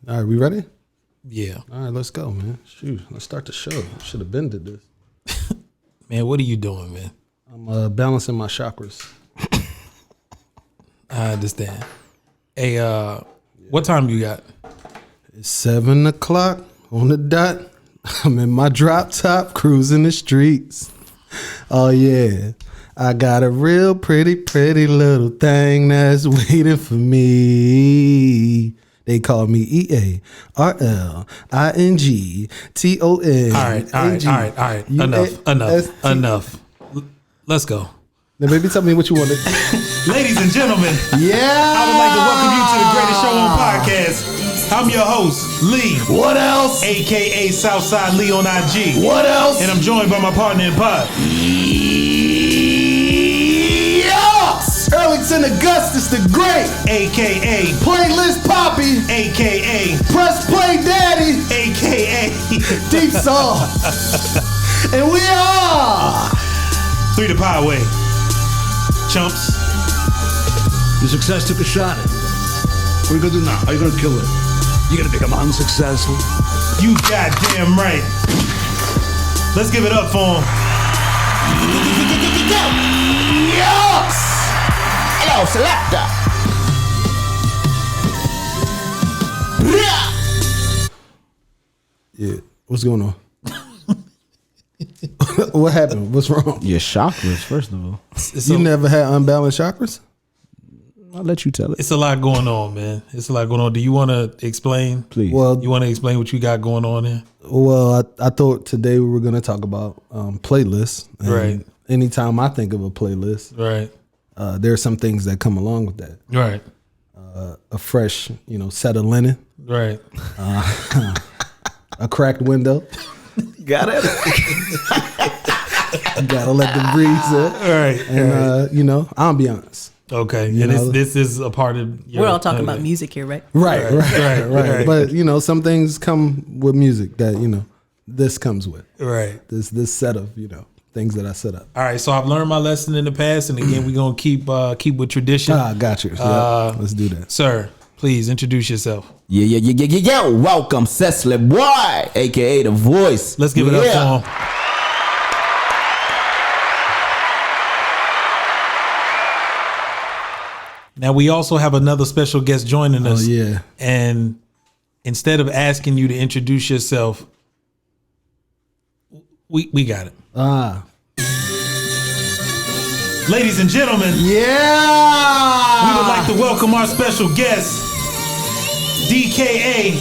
All right, we ready? Yeah. All right, let's go, man. Shoot, let's start the show. Should have been did this. Man, what are you doing, man? I'm balancing my chakras. I understand. Hey, what time you got? It's 7 o'clock on the dot. I'm in my drop top, cruising the streets. Oh yeah, I got a real pretty little thing that's waiting for me. They call me EARLINGTON. All right. Enough. Let's go. Now, baby, tell me what you want to. Ladies and gentlemen, Yeah, I would like to welcome you to the greatest show on podcast. I'm your host, Lee. What else? AKA Southside Lee on IG. What else? And I'm joined by my partner in pod. Yes! Earlington Agustas the Great, AKA Playlist Poppy, AKA Press Play Daddy, AKA Deep Sauce. And we are 3ThePodWay. Chumps. Your success took a shot at it. What are you gonna do now? How are you gonna kill it? You gonna become unsuccessful? You goddamn right. Let's give it up for him. Yes! Hello, selector. Yeah, what's going on? What happened? What's wrong? Your chakras, first of all. You never had unbalanced chakras? I'll let you tell it. It's a lot going on, man. It's a lot going on. Do you want to explain? Please. Well, You want to explain what you got going on there? Well, I thought today we were going to talk about playlists. And Right. Anytime I think of a playlist, Right. there are some things that come along with that. Right. A fresh, set of linen, Right. a cracked window. Got it. You gotta let the breeze in. Right. And ambiance. Okay. You And know? this is a part of your We're all talking about music here, right? Right. Right. But some things come with music that this comes with. Right. This set of things that I set up. All right. So I've learned my lesson in the past, and again, we're gonna keep with tradition. Got you. Yeah, let's do that. Sir, please introduce yourself. Yeah. Welcome, Sesly Bwoi, aka the voice. Let's give it up for him. Now we also have another special guest joining us. Oh yeah. And instead of asking you to introduce yourself, we got it. Ladies and gentlemen, Yeah. we would like to welcome our special guest, DKA.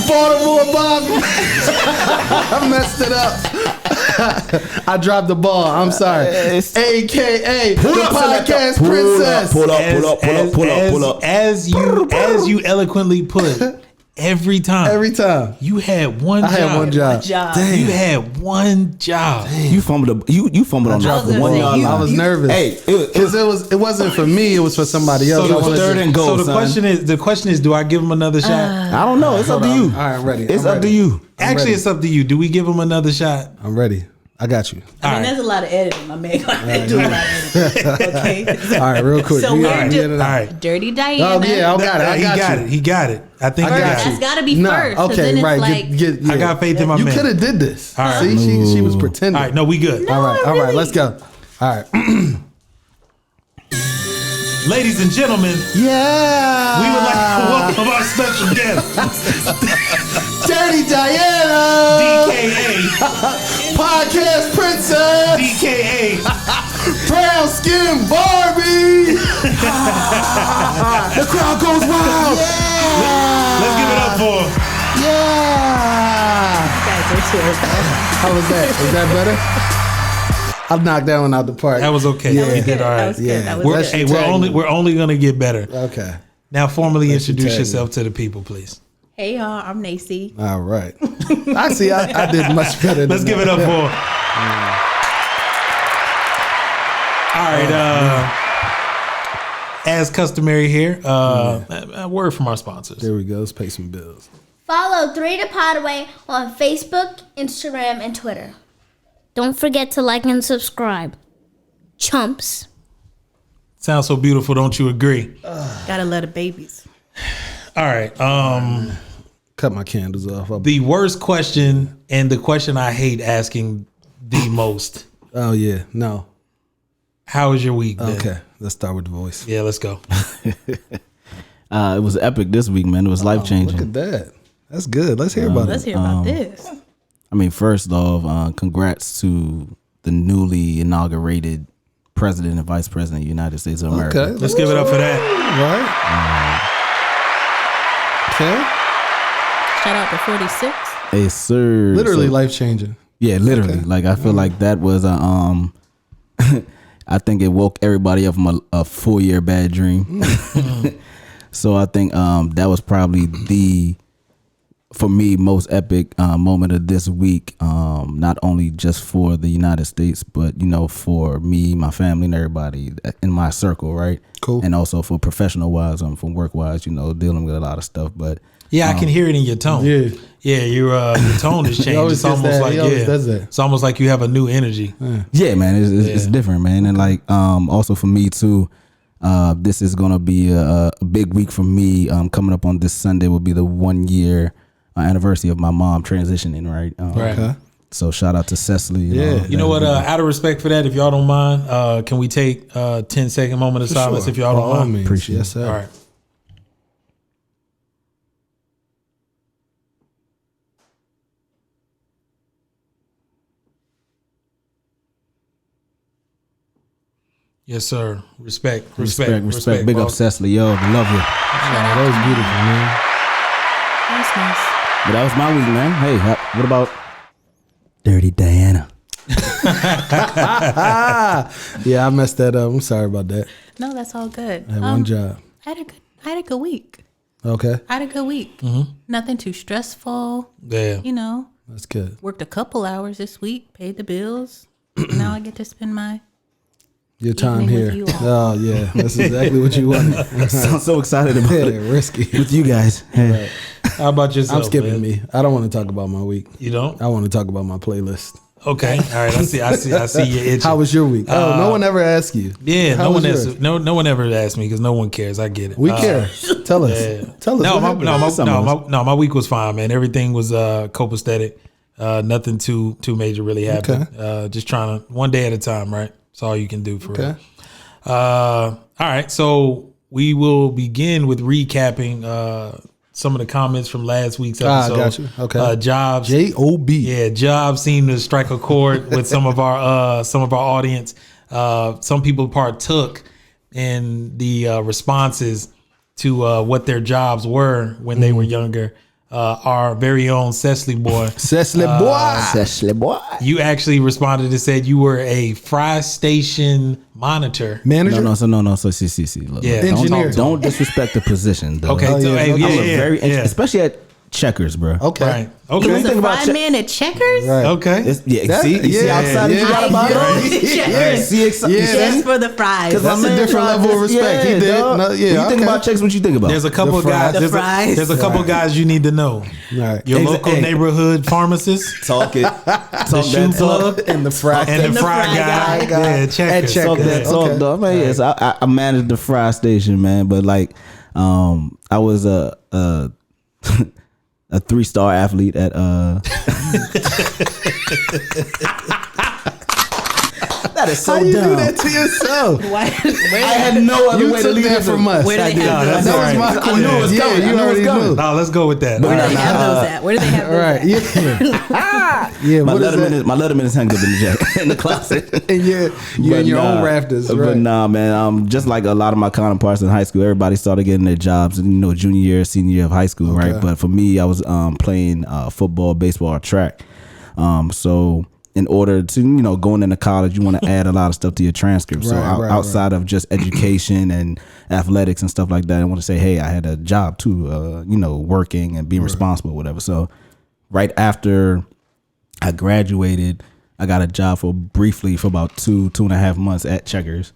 Baltimore Barbie. I messed it up. I dropped the ball. I'm sorry. AKA the podcast princess. Pull up. As you eloquently put, every time you had one job. I had one job. You had one job. You fumbled on the 1 yard line. I was nervous. Hey, because it wasn't for me. It was for somebody else. So it was third and goal. So the question is, do I give him another shot? I don't know. It's up to you. All right, I'm ready. It's up to you. Actually, it's up to you. Do we give him another shot? I'm ready. I got you. I mean, there's a lot of editing, my man. I do a lot of editing. Okay. All right, real quick. So We we're gotta get it out. All right. Dirty Diana. Oh yeah, I got it. He got it. I think I got That's you. got to be No, first. 'cause okay, then it's right. like, Yeah. I got faith in my You man. could have did this. All right. See, she was pretending. All right, no, we good. All right, let's go. All right. Ladies and gentlemen, Yeah. we would like to welcome our special guest, Dirty Diana, DKA, podcast princess, DKA. brown skin Barbie. The crowd goes wild. Let's give it up for him. Yeah. guys are terrible. How was that? Is that better? I knocked that one out the park. That was okay. Yeah. You did all That right. was good. Yeah. That was Let's- good. Hey, we're only gonna get better. Okay. Now, formally introduce tag yourself to the people, please. Hey, y'all. I'm Nacy. All right. I see. I did much better. Let's give it up for. All right. As customary here, a word from our sponsors. There we go. Let's pay some bills. Follow 3ThePodWay on Facebook, Instagram, and Twitter. Don't forget to like and subscribe. Chumps. Sounds so beautiful, don't you agree? Gotta love the babies. All right. Cut my candles off. The worst question and the question I hate asking the most. Oh yeah, no. How was your week? Ben? Okay, let's start with the voice. Yeah, let's go. It was epic this week, man. It was life changing. Look at that. That's good. Let's hear about Let's it. hear about this. I mean, first off, congrats to the newly inaugurated President and Vice President of the United States of America. Okay, Let's give it up for that. Right. Okay. Shout out to 46. Hey, sir. Literally life changing. Yeah, literally. Okay. Like I feel like that was a I think it woke everybody up from a full year bad dream. So I think that was probably the, for me, most epic moment of this week. Not only just for the United States, but for me, my family, and everybody in my circle, right? Cool. And also for professional wise, from work wise, dealing with a lot of stuff. But Yeah, I can hear it in your tone. Yeah. Yeah, your tone has changed. always It's almost does that. like He always does that. It's almost like you have a new energy. yeah, man, it's different, man. And like also for me too, this is gonna be a big week for me. Coming up on this Sunday will be the 1 year anniversary of my mom transitioning, right? Right. Okay. So shout out to Sesly. Yeah. You know what? Out of respect for that, if y'all don't mind, can we take a 10-second moment of silence if y'all By don't all mind? means. Appreciate Yes, sir. All right. Yes, sir. Respect. Respect. Big up boss. Sesly, yo. We love you. That was beautiful, man. That's nice. But that was my week, man. Hey, what about Dirty Diana? Yeah, I messed that up. I'm sorry about that. No, that's all good. I had one job. I had a good week. Okay. I had a good week. Nothing too stressful. Yeah. That's good. Worked a couple hours this week, paid the bills. Now I get to spend my Your time Evening here. with you all. Oh, yeah. That's exactly what you wanted. I'm so excited about Yeah, it risky. with you guys. Hey. How about yourself? I'm skipping man? me. I don't want to talk about my week. You don't? I want to talk about my playlist. Okay. All right. I see you itching. How was your week? Oh, no one ever asked you. Yeah, How no was one yours? asked. No one ever asked me because no one cares. I get it. We care. Tell us. Yeah. Tell us. No, what my, happened. my week was fine, man. Everything was copacetic. Nothing too major really happened. Just trying to one day at a time, right? That's all you can do for Okay. real. All right, so we will begin with recapping some of the comments from last week's episode. Got you. Okay. Jobs. J-O-B. Yeah, Jobs seemed to strike a chord with some of our audience. Some people partook in the responses to what their jobs were when they were younger. Our very own Sesly boy. Sesly boy. Sesly boy. You actually responded and said you were a fry station monitor. Manager? No. So see. Look, Yeah, Engineer. Don't disrespect the position, though. Okay, Oh, so yeah. hey, Okay. yeah. Especially at Checkers, bro. Okay. Right. He Okay. was a think about fry check- man at Checkers? Right. Okay. You see yeah, outside yeah. you got about I it. go to Checkers See excited. just for the fries. That's a different level of respect. He did. No, yeah, When you think okay. about Checkers, what you think about? There's a couple The of guys. fries. The fries. There's a couple of guys you need to know. Right. Your Exa- local hey. neighborhood pharmacist, talk it. the shoe plug, And the fry. and the the fry fry guy. guy. Yeah, Checkers. Checkers. Talk that Okay. talk, though. Man, yes, I managed the fry station, man. But like, I was a 3-star athlete at That is so How you dumb. do that to yourself? Why? I had no other You way to took leave that it from us. Where do they No, have that's those? all right. my I knew it was Yeah, coming. I you knew it was already coming. knew. No, let's go with that. Where do All they right. have those at? Where do they have All those right. at? Yeah. Yeah. My What is that? Letterman is hanging up in the closet. And you're in your own rafters, But right? nah, man. Just like a lot of my counterparts in high school, everybody started getting their jobs, junior year, senior year of high school, Okay. right? But for me, I was playing football, baseball, or track. So in order to going into college, you want to add a lot of stuff to your transcript. So Right, outside of just education and athletics and stuff like that, I want to say, hey, I had a job too, working and being responsible, whatever. So right after I graduated, I got a job briefly for about 2.5 months at Checkers,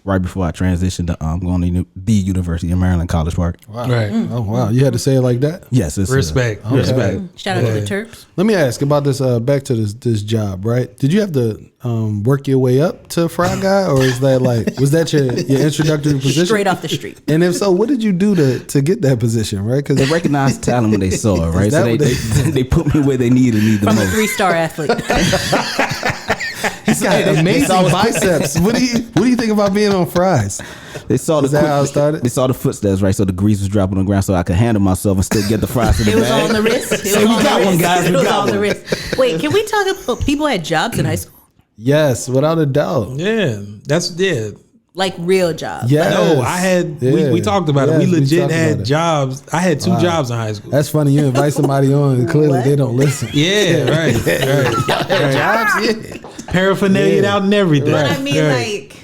right before I transitioned to going to the University of Maryland, College Park. Wow. Right. Oh, wow. You had to say it like that? Yes, it's Respect. Okay. Respect. Shout out to the Terps. Let me ask about this. Back to this job, right? Did you have to work your way up to fry guy, or is that like was that your introductory position? Straight off the street. And if so, what did you do to get that position? Right, because They recognized talent when they saw it, right? that So what they put me where they needed me the From a most. 3-star athlete. he's got amazing biceps. What do you think about being on fries? They saw the Is that how it started? They saw the footsteps, right? So the grease was dropping on the ground, so I could handle myself and still get the fries to the It was bag. on the wrist. It was we on the got wrist. one, guys. It We was got on the one. wrist. Wait, can we talk about people had jobs in high school? Yes, without a doubt. Yeah, that's Like real jobs. Yes. No, I had. Yeah. We talked about it. Yes, We legit talked about had it. jobs. I had 2 jobs in high school. That's funny. You invite somebody on, and clearly What? they don't listen. Yeah, right. Jobs, yeah. Paraphernalia Yeah. out and everything. But I mean, Right. like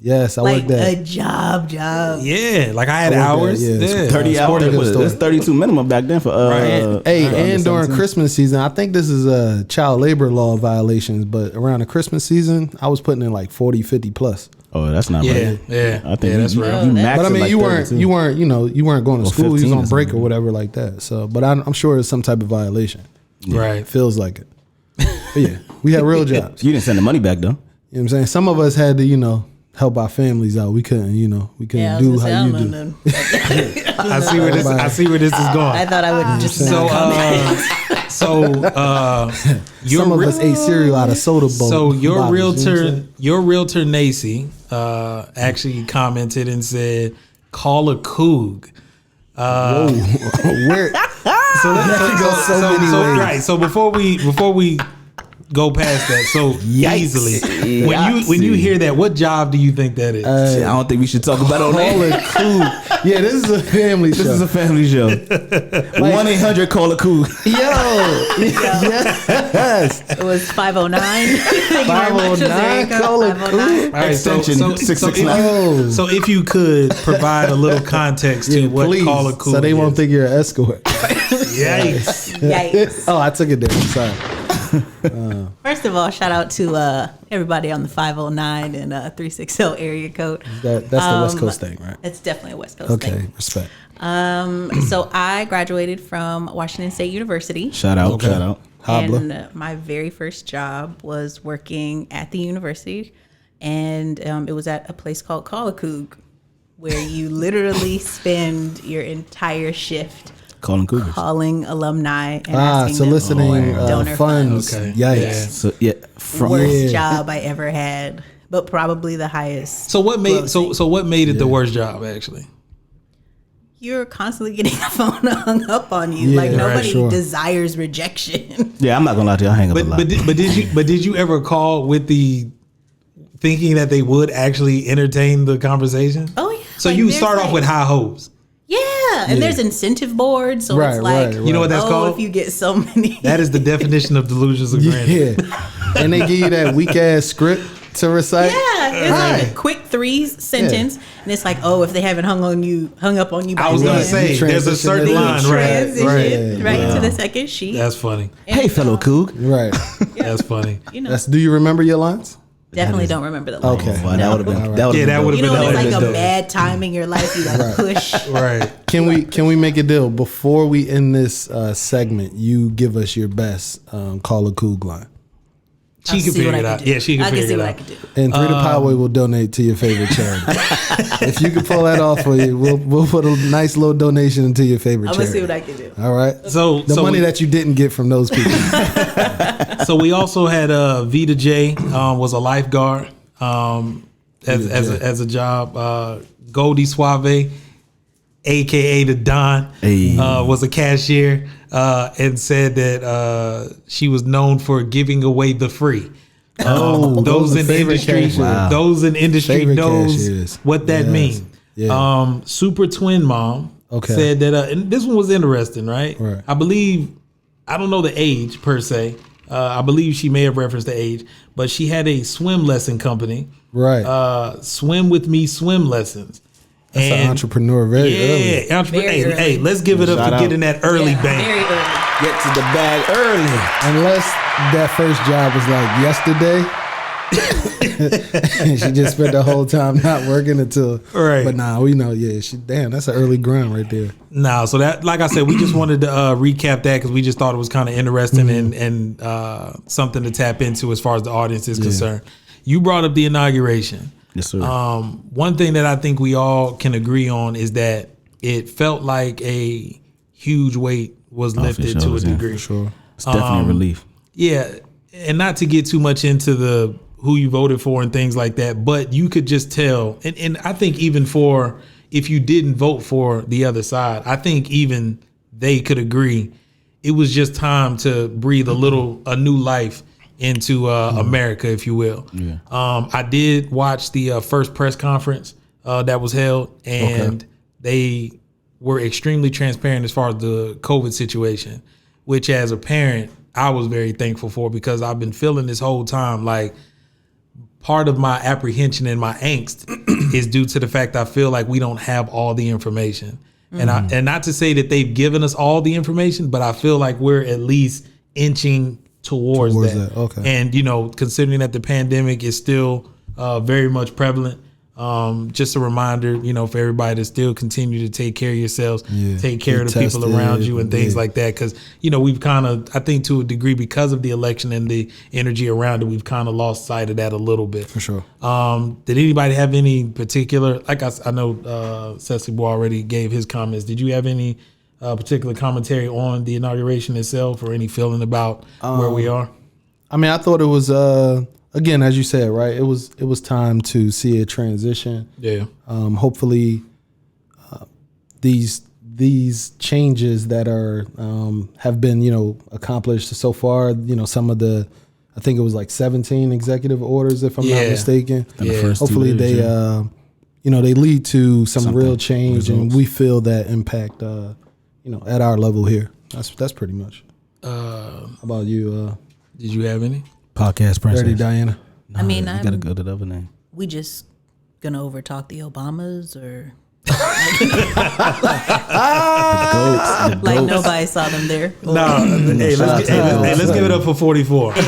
Yes, I worked that. a job. Yeah, like I had I worked hours. that, yeah. Yeah. 30 hours. Sporting goods It store. was 32 minimum back then for Right. Hey, under and during 17. Christmas season, I think this is child labor law violations, but around the Christmas season, I was putting in like 40, 50 plus. Oh, that's not Yeah, right. yeah. I think that's you, real. you maxed But I it mean, like you weren't 32. you weren't going to Or school. You was 15 on or break or something. whatever like that. So, but I'm sure it's some type of violation. Right. It feels like it. But yeah, we had real jobs. You didn't send the money back though. You know what I'm saying? Some of us had to, help our families out. We couldn't, Yeah, I do was how gonna you say, do. I see where this. I see where this is going. I thought I would just So, your Some of us ate cereal out of soda bowl. So your bottles, you know what I'm realtor, saying? your realtor Nacy, actually commented and said, "Call a coug." Where? So That could go so many ways. right. So before we go past that, so easily, when you hear that, what job do you think that is? Shit, I don't think we should talk about it on Call air. a coup. Yeah, this is a family show. This is a family show. 1-800 call a coup. Yes. it was 509. Thank you very much. 509, call a 509. All right, Extension 669. So if you could provide a little context to what Please, call a coug so they won't is. think you're an escort. Yikes. Yikes. Oh, I took it there. I'm sorry. First of all, shout out to everybody on the 509 and 360 area code. That's the West Coast thing, right? It's definitely a West Coast Okay, thing. respect. So I graduated from Washington State University. Shout out, Okay. shout out. Habla. And my very first job was working at the university, and it was at a place called Call a Coug, where you literally spend your entire shift Calling cougars. calling alumni and asking Soliciting them for donor funds. Okay. Yikes. Yeah. So yeah, from Worst job I ever had, but probably the highest. So what made grossing. so what made it the worst job actually? You're constantly getting the phone hung up on you. Yeah, like right, nobody sure. desires rejection. yeah, I'm not gonna lie to you. I hang up a lot. But did you ever call with the thinking that they would actually entertain the conversation? Oh yeah. So Like, you there's start off like- with high hopes. Yeah, and there's incentive boards, so Right, it's like right, You know what that's oh, called? if you get so many. That is the definition of delusions of grandeur. Yeah. And they give you that weak ass script to recite. Yeah, it's like a quick 3 sentence, and it's like, oh, if they haven't hung up on you by I was gonna then, say You there's a transition certain it. line, transition right? right to the second sheet. That's funny. Hey, fellow coug. Right. That's funny. You know, Do you remember your lines? definitely don't remember the lines. Okay. Well, that would have been. All right. That would Yeah, that have would've You know, That when it's would've like been a dope. bad time in your life, you gotta push. Right. Can we make a deal before we end this segment? You give us your best call a coug line, She I'll can see figure what it I out. can do. Yeah, she can I can figure see it what I out. can do. and 3ThePodWay will donate to your favorite charity. If you can pull that off for you, we'll put a nice little donation into your favorite I'm gonna charity. see what I can do. All right. So The money that you didn't get from those people. So we also had Vita J was a lifeguard as a job. Goldie Suave, aka the Don, Hey. was a cashier and said that she was known for giving away the free. Those are in favorite industry, cashiers. Wow. those in industry Favorite knows cashiers. what that Yes. means. Yeah. Super Twin Mom said that, and this one was interesting, right? Right. I believe, I don't know the age per se. I believe she may have referenced the age, but she had a swim lesson company. Right. Swim with me swim lessons. That's an entrepreneur very early. Yeah, Very hey, early. hey, let's give it up Shout for out. getting that early Yeah, bank. very early. Get to the bag early. Unless that first job was like yesterday, She just spent the whole time not working until. Right. But nah, we know. Yeah, damn, that's an early grind right there. No, so that, like I said, we just wanted to recap that because we just thought it was kind of interesting and something to tap into as far as the audience is concerned. You brought up the inauguration. Yes, sir. One thing that I think we all can agree on is that it felt like a huge weight was lifted to a degree. For sure. It's definitely a relief. Yeah, and not to get too much into the who you voted for and things like that, but you could just tell, and I think even for if you didn't vote for the other side, I think even they could agree it was just time to breathe a new life into America, if you will. Yeah. I did watch the first press conference that was held, and they were extremely transparent as far as the COVID situation, which as a parent, I was very thankful for, because I've been feeling this whole time like part of my apprehension and my angst is due to the fact I feel like we don't have all the information. And not to say that they've given us all the information, but I feel like we're at least inching towards that. Okay. And, considering that the pandemic is still very much prevalent, just a reminder, for everybody to still continue to take care of yourselves, take care of the people around you and things like that. Because, we've kind of, I think to a degree, because of the election and the energy around it, we've kind of lost sight of that a little bit. For sure. Did anybody have any particular, like I know Sesly Bwoi already gave his comments. Did you have any particular commentary on the inauguration itself or any feeling about where we are? I mean, I thought it was, again, as you said, right, it was time to see a transition. Yeah. Hopefully, these changes that are have been accomplished so far. Some of the, I think it was like 17 executive orders, if I'm not mistaken. Hopefully they they lead to some real change, results. And we feel that impact at our level here. That's pretty much. How about you? Did you have any? Podcast princess. Dirty Diana. I mean, you gotta go to the other name. We just gonna overtalk the Obamas, or The goats. like nobody saw them there. No, hey, let's give it up for 44. Better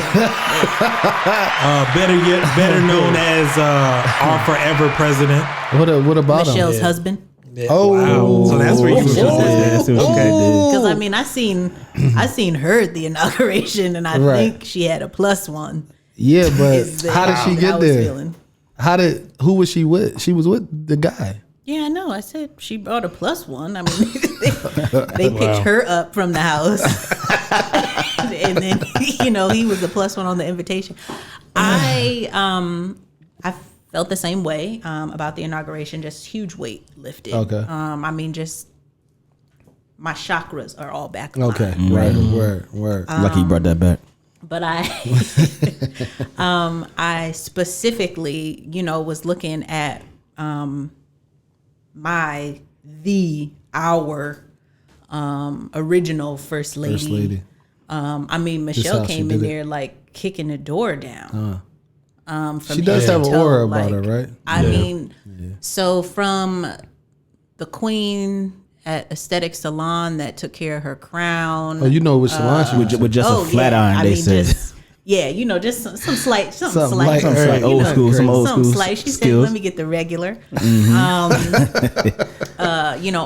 known as our forever president. What about Michelle's him? husband. Yeah. Oh, wow. So that's where you was okay. Because I mean, I seen her at the inauguration, and I think she had a +1. Yeah, but how did she get there? Feeling. Who was she with? She was with the guy. Yeah, I know. I said she brought a +1. I mean, they picked her up from the house, and then he was a +1 on the invitation. I felt the same way about the inauguration. Just huge weight lifted. Okay. I mean, just my chakras are all back. Okay. Word. Lucky you brought that back. But I specifically, was looking at our original first lady. I mean, Michelle came in there like kicking the door down. She does have an aura about her, right? I mean, so from the queen at Aesthetic Salon that took care of her crown. Oh, you know which salon she was with just a flat iron, they said. Just some slight, some old school, some old school slight. She said, "Let me get the regular."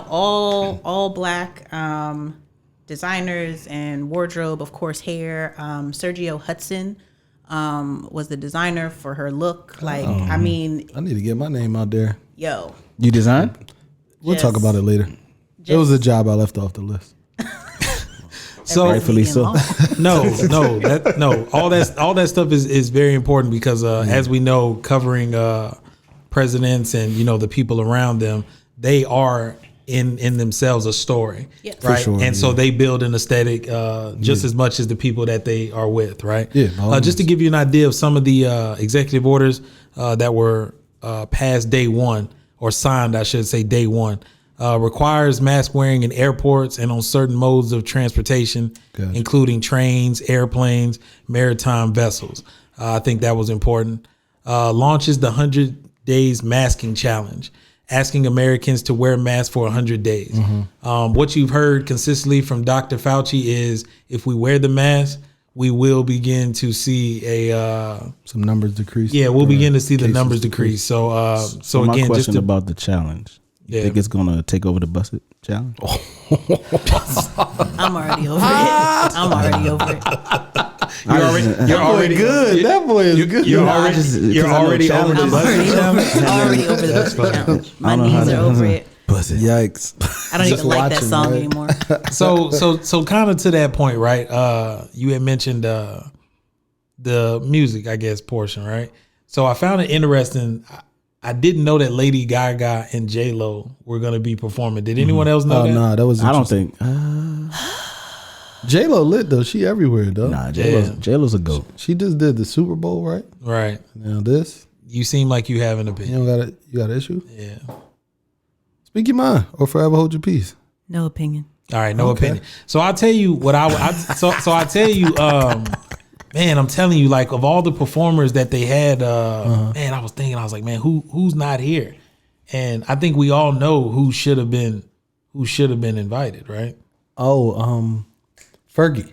All black designers and wardrobe, of course, hair. Sergio Hudson was the designer for her look. I mean, I need to get my name out there. Yo, you designed? We'll talk about it later. It was a job I left off the list. So rightfully so. All that stuff is very important because as we know, covering presidents and the people around them, they are in themselves a story, right? Sure, and so they build an aesthetic just as much as the people that they are with, right? Yeah. Just to give you an idea of some of the executive orders that were passed day one, or signed, I should say, day one. Requires mask wearing in airports and on certain modes of transportation, including trains, airplanes, maritime vessels. I think that was important. Launches the 100 Days Masking Challenge, asking Americans to wear masks for 100 days. What you've heard consistently from Dr. Fauci is if we wear the mask, we will begin to see a some numbers decrease. yeah, we'll begin to see the cases numbers decrease. So so my again, just question to, about the challenge. You think it's gonna take over the busted challenge? I'm already over it. I'm already over it. you're already good. That boy is good. You're No, I already just- you're 'cause I know already over the I'm busted challenge. already over the busted challenge. My I don't know how knees are to- over it. Busted. Yikes. I don't Just even like that watching, song right? anymore. So kind of to that point, right? You had mentioned the music, I guess, portion, right? So I found it interesting. I didn't know that Lady Gaga and J-Lo were going to be performing. Did anyone else know Oh that? no, that was. I don't think. J Lo lit though. She everywhere though. Nah, J-Lo's a goat. She just did the Super Bowl, right? Right. Now this, You seem like you have an you opinion. don't got it. You got an issue? Yeah. Speak your mind, or forever hold your peace. No opinion. All right, no Okay. opinion. So I'll tell you what so I tell you, man, I'm telling you, like of all the performers that they had, man, I was like, man, who's not here? And I think we all know who should have been invited, right? Oh, Fergie.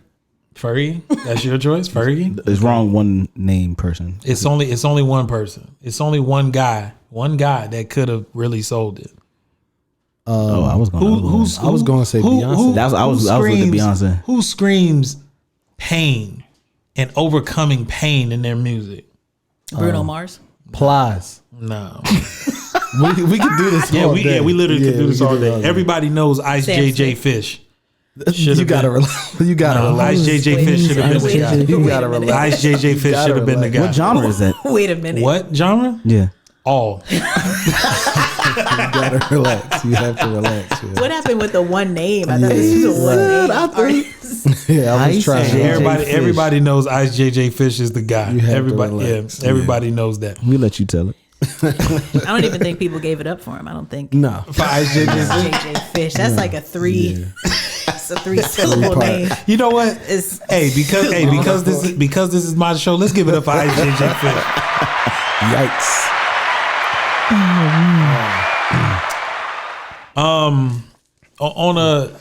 Fergie, that's your choice, Fergie. It's wrong one name person. It's only one person. It's only one guy that could have really sold it. Oh, I was going. I was going to say Beyonce. I was with the Beyonce. Who screams pain and overcoming pain in their music? Bruno Mars. Plies. No. We could do this. all day. We literally could do this we all could day. Everybody knows Ice Sam JJ Smith. Fish. You gotta relax. You gotta No, relax. Ice JJ Fish should have been the guy. You gotta Wait a minute. relax. Ice JJ Fish should have been the guy. What genre is that? Wait a minute. What genre? Yeah. All. You gotta relax. You have to relax. Yeah, What happened with the one name? I thought this was a one name. artist. yeah I was Ice trying. JJ Everybody knows Ice JJ Fish is the guy. You have to Everybody, relax. everybody knows that. We let you tell it. I don't even think people gave it up for him. I don't think. No. For Ice JJ. JJ Fish. That's like a three. Yeah. That's a 3-syllable Three-part. name. You know what? It's Because this is my show. Let's give it up for Ice JJ Fish. Yikes.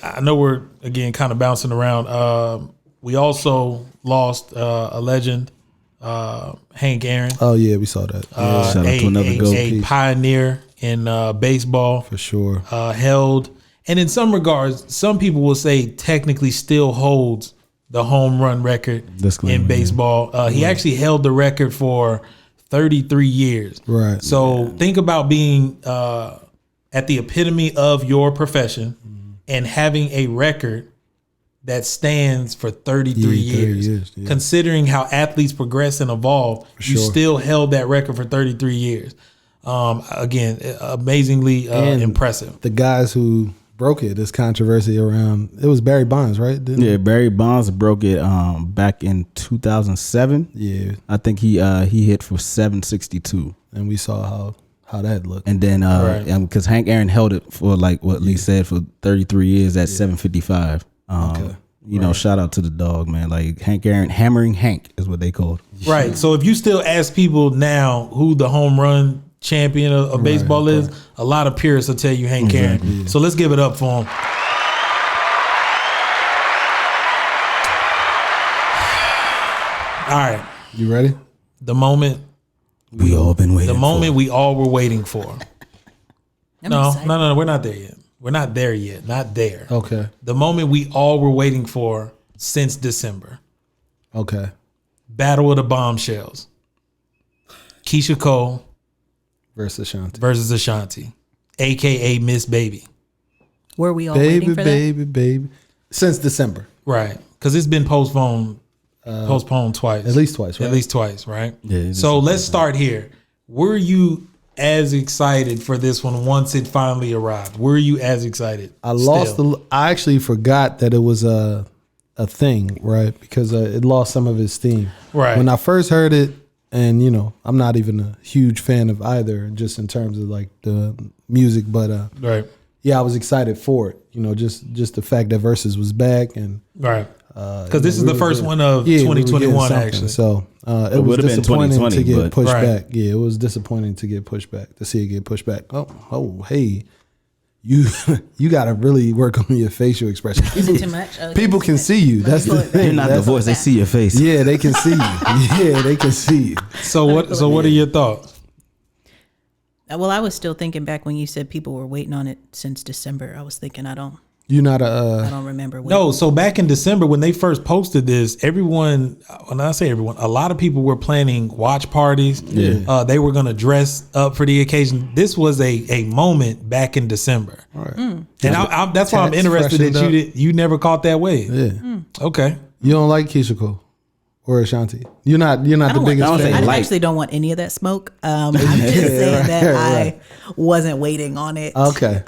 I know we're again kind of bouncing around. We also lost a legend, Hank Aaron, Oh yeah, we saw that. Yeah, Shout out to another goat. a pioneer in baseball. for sure. Held, and in some regards, some people will say technically still holds the home run record Disclaimer, in baseball. He actually held the record for 33 years. Right. So think about being at the epitome of your profession and having a record that stands for 33 Yeah, 30 years. years, yeah. Considering how athletes progress and evolve, you sure. still held that record for 33 years. Again, amazingly And impressive. The guys who broke it, this controversy around, it was Barry Bonds, right? Didn't Yeah, it? Barry Bonds broke it back in 2007. Yeah. I think he hit for 762. And we saw how that looked. And then because Hank Aaron held it for like what Lee said for 33 years at 755. Okay. You know, shout out to the dog, man. Like Hank Aaron, hammering Hank is what they called. Right. So if you still ask people now who the home run champion of baseball is, a lot of purists will tell you Hank Aaron. So let's give it up for him. All right. You ready? The moment We all been waiting. the moment we all were waiting for. I'm No, excited. no, we're not there yet. We're not there yet. Not there. Okay. The moment we all were waiting for since December. Okay. Battle of the Bombshells. Keisha Cole Versus Shanti. versus Ashanti, aka Miss Baby. Were we all Baby, waiting for baby. Since December. Right. Because it's been postponed twice. At least twice, right? At least twice, right? Yeah, it is So let's start here. Were you as excited for this one once it finally arrived? Were you as excited? I actually forgot that it was a thing, right? Because it lost some of its steam. Right. When I first heard it, and you know, I'm not even a huge fan of either, just in terms of like the music, but Right. yeah, I was excited for it. You know, just the fact that Versus was back, and Right. Because this is the first one of we were 2021, getting actually. something. So it was would've been disappointing 2020, to get but- pushed Right. back. Yeah, it was disappointing to get pushed back, to see it get pushed back. Oh, hey, you got to really work on your facial expression. Is it too much? Oh, People can see you. That's the thing. You're not the voice. They see your face. Yeah, they can see you. Yeah, they can see you. So what are your thoughts? Well, I was still thinking back when you said people were waiting on it since December. I was thinking I don't remember. No, so back in December when they first posted this, everyone, when I say everyone, a lot of people were planning watch parties. Yeah. They were going to dress up for the occasion. This was a moment back in December. All right. And that's why I'm Tats interested that freshened you never caught that wave. Yeah. Okay. You don't like Keisha Cole or Ashanti? You're not the biggest fan. I actually don't want any of that smoke. I'm just saying that I wasn't waiting on it. Okay.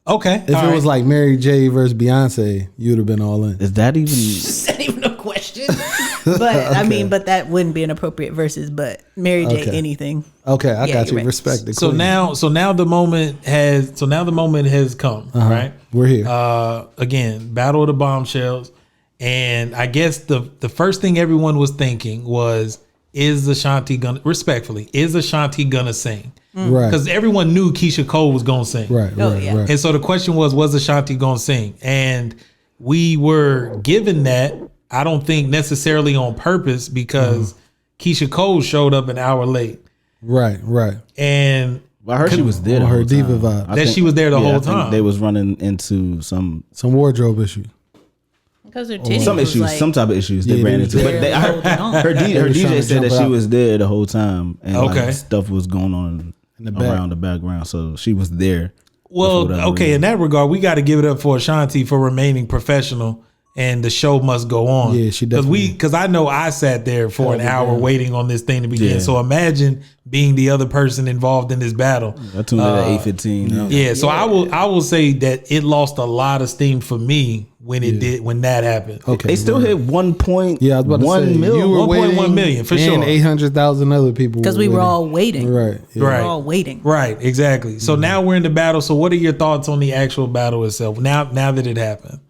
Okay. If it was like Mary J versus Beyonce, you'd have been all in. Is that even? Is that even a question? But I mean, but that wouldn't be an appropriate versus. But Mary J, anything. Okay, I got you. right. Respect the So queen. now the moment has come, right? We're here. Again, Battle of the Bombshells. And I guess the first thing everyone was thinking was, is Ashanti gonna sing? Right. Because everyone knew Keisha Cole was gonna sing. Right. Oh, Right. yeah. Right. And so the question was Ashanti gonna sing? And we were given that, I don't think necessarily on purpose, because Keisha Cole showed up an hour late. Right. Right. And Well, I heard she was there. On the her whole diva time. vibe. I That she was there the I whole think time. They was running into some wardrobe issue. Because her titties some was issues, like, some type of issues they Yeah, ran they into. was But there her holding on. her They was trying DJ to said that jump she out. was there the whole time, and Okay. like, stuff was going on In the back. around the background, so she was there. well, for whatever okay, reason. in that regard, we got to give it up for Ashanti for remaining professional, and the show must go on. Yeah, she definitely- because I know I sat there for an hour waiting on this thing to begin. Yeah. So imagine being the other person involved in this battle. I tuned in at 8:15. Yeah, so I will say that it lost a lot of steam for me when when that happened. Okay. They still hit 1.1 Yeah, I was about to say, million. you were 1.1 waiting, million, for and sure. 800,000 other people. because we were all waiting. right. Yeah. Right. We were all waiting. Right, exactly. So now we're in the battle. So what are your thoughts on the actual battle itself? Now that it happened,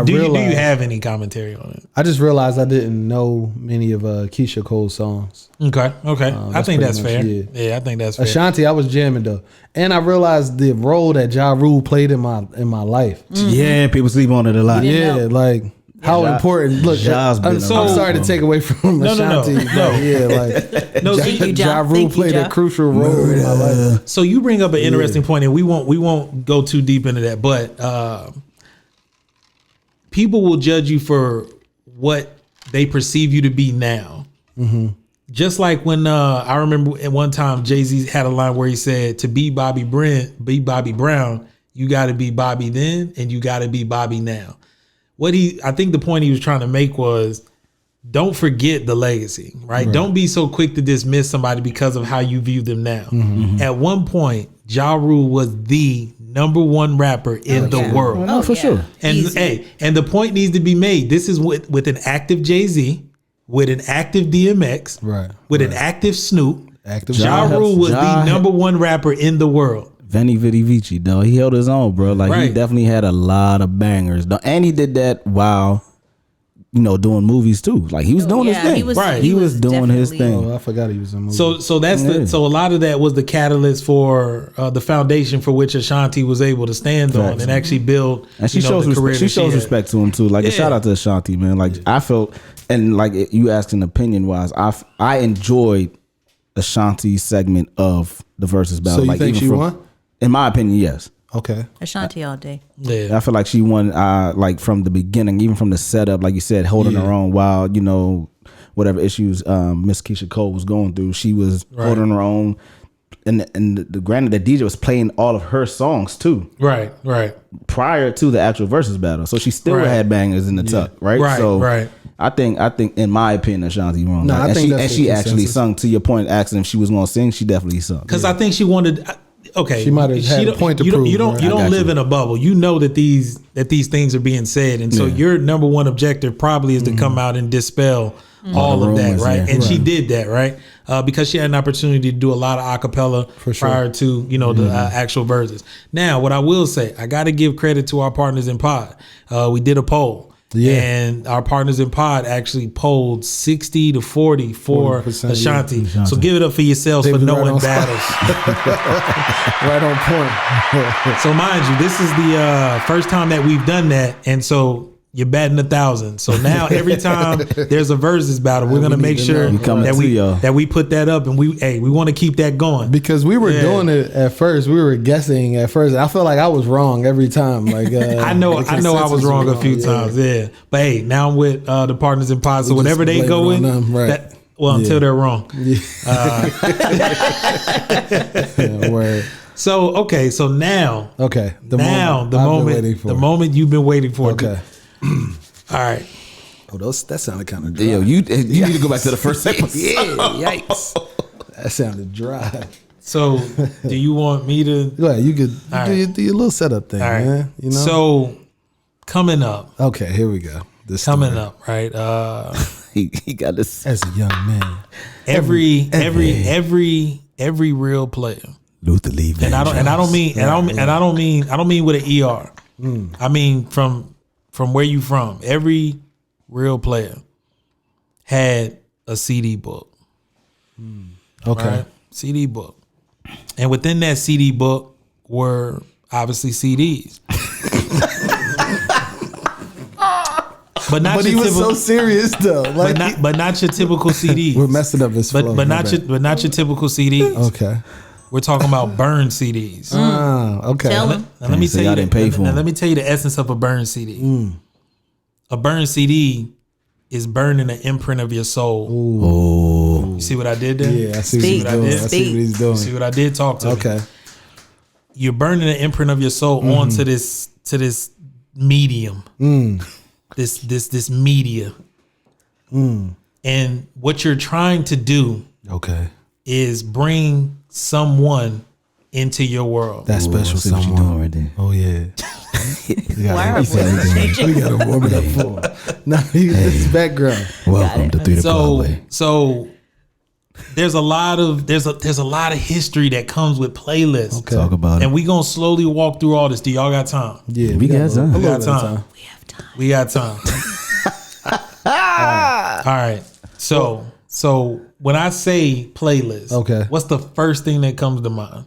do you have any commentary on it? I just realized I didn't know many of Keisha Cole's songs. Okay. I think that's fair. pretty much, Yeah, I think that's fair. Ashanti, I was jamming though, and I realized the role that Ja Rule played in my life. Yeah, people sleep on it a lot. didn't Yeah, know. like how Ja- important. Look, Ja's been I'm around. sorry to take away from No, Ashanti. no. but yeah, like No, Thank you, Ja. Ja Rule Thank you, played Ja. a crucial role in my life. So you bring up an interesting point, and we won't go too deep into that, but people will judge you for what they perceive you to be now. Just like when I remember at one time Jay-Z had a line where he said, "To be Bobby Brown, you got to be Bobby then, and you got to be Bobby now." I think the point he was trying to make was, don't forget the legacy, right? Don't be so quick to dismiss somebody because of how you view them now. At one point, Ja Rule was the number one rapper in the world. Oh, for sure. And Easy. and the point needs to be made. This is with an active Jay-Z, with an active DMX, Right, with an active Snoop. Active Ja Ja Rule was Ja the number one rapper in the world. Veni Vidi Vici, though. He held his own, bro. Like, he Right. definitely had a lot of bangers, though. And he did that while, doing movies, too. Like, he was doing his thing. Right. He was doing his definitely- thing. Oh, I forgot he was in a movie. So that's so a lot of that was the catalyst for the foundation for which Ashanti was able to stand on Facts. and actually build. And she the shows career respect. She that shows had. respect to him too. Like, a Yeah. shout out to Ashanti, man. Like, I felt, and like you asking opinion wise, I enjoyed Ashanti's segment of the versus battle. So you like, think even she won? In my opinion, yes. Okay. Ashanti all day. Yeah. I feel like she won, like, from the beginning, even from the setup, like you said, holding her own while, whatever issues Miss Keisha Cole was going through, she was holding her own. And the granted, the DJ was playing all of her songs too Right. prior to the actual versus battle, so she still Right. had bangers in the tuck, right? Right, So right. I think in my opinion, Ashanti won. No, I and think she that's and the she actually consensus. sung. To your point, asking if she was going to sing, she definitely sung. Because I think she wanted. Okay, She might have had a don't- point to you prove, Don't, you don't. right? You I don't got live you. in a bubble. You know that these things are being said, and so Yeah. your number one objective probably is to come out and dispel all the of that, rumors, right? yeah. And she did that, right? Because she had an opportunity to do a lot of acapella For sure. prior to the actual verses. Now, what I will say, I got to give credit to our partners in Pod. We did a poll. Yeah. And our partners in pod actually polled 60 to 40 for 40%, Ashanti. yeah. So give it up for yourselves They for was right knowing on battles. Right on point. So mind you, this is the first time that we've done that, and so you're batting 1,000. So now every time there's a versus battle, we're gonna we make need to sure know. We coming that to we y'all. put that up, and we want to keep that going. Because we were Yeah. doing it at first. We were guessing at first. I feel like I was wrong every time. Like I know I was consensus wrong a few yeah. times, yeah. But hey, now I'm with the partners in pod, so We whatever just they blame go it in, on them, right. that, well, until Yeah. they're wrong. Yeah, word. So okay, so now Okay. the I've been waiting for. moment you've been waiting for. Okay. All right. Oh, that sounded kind of dry. Yo, you need to go back to the first episode. Yeah, yikes. That sounded dry. So do you want me to? Go ahead. You could All do, right. do your little setup thing, All right. man. You know. So coming up, okay, here we go. This coming story. up, right? He got this. As a young man, Every real player, Luther Lee. and I don't mean with an ER. I mean from where you from. Every real player had a CD book. okay. Right? CD book. And within that CD book were obviously CDs. But not But your he was typical, so serious though. Like but not your typical CDs. we're messing up his flow. but my not bad. your typical CDs. Okay. We're talking about burn CDs. Okay. Tell him. Now let me So tell y'all you. didn't pay for Now them. let me tell you the essence of a burn CD. A burn CD is burning an imprint of your soul. Oh, You see what I did there? Yeah, I see Speak. what he's doing. I see Speak. what he's You see doing. what I did? Talk to me. Okay. You're burning an imprint of your soul onto this medium. This media. And what you're trying to do Okay. is bring someone into your world. That special see what you someone. doing right there. Oh yeah. Why are we changing? We gotta warm it up for him. No, this is background. Welcome to 3ThePodWay. So there's a lot of history that comes with playlists. Okay. Talk about And it. we gonna slowly walk through all this. Do y'all got time? Yeah, We got some. a We little got bit of time. We have time. We got time. All right. So when I say playlist, Okay. what's the first thing that comes to mind?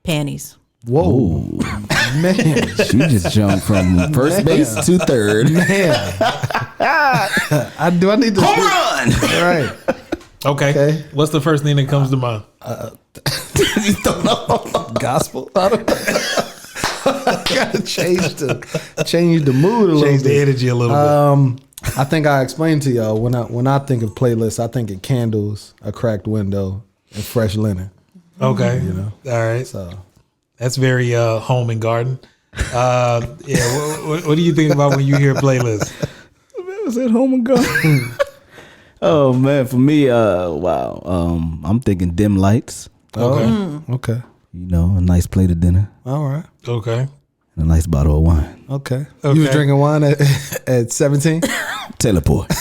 Panties. Whoa, man, She just jumped from first base to third. man. I need to Home run! Okay. Okay. What's the first thing that comes to mind? Gospel. I don't know. I gotta change the mood a little Change the bit. energy a little bit. I think I explained to y'all when I think of playlists, I think of candles, a cracked window, and fresh linen. Okay. All right. So That's very home and garden. What do you think about when you hear playlists? Was at home and garden. Oh man, for me, wow. I'm thinking dim lights. Okay. okay, You know, a nice plate of dinner all right, Okay. and a nice bottle of wine. okay. Okay. You was drinking wine at 17, Teleport.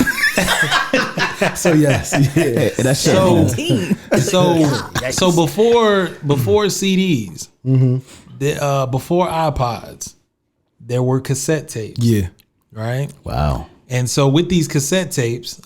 so yes, yeah. That's So Team. so before CDs, before iPods, there were cassette tapes. Yeah. Right. wow. And so with these cassette tapes,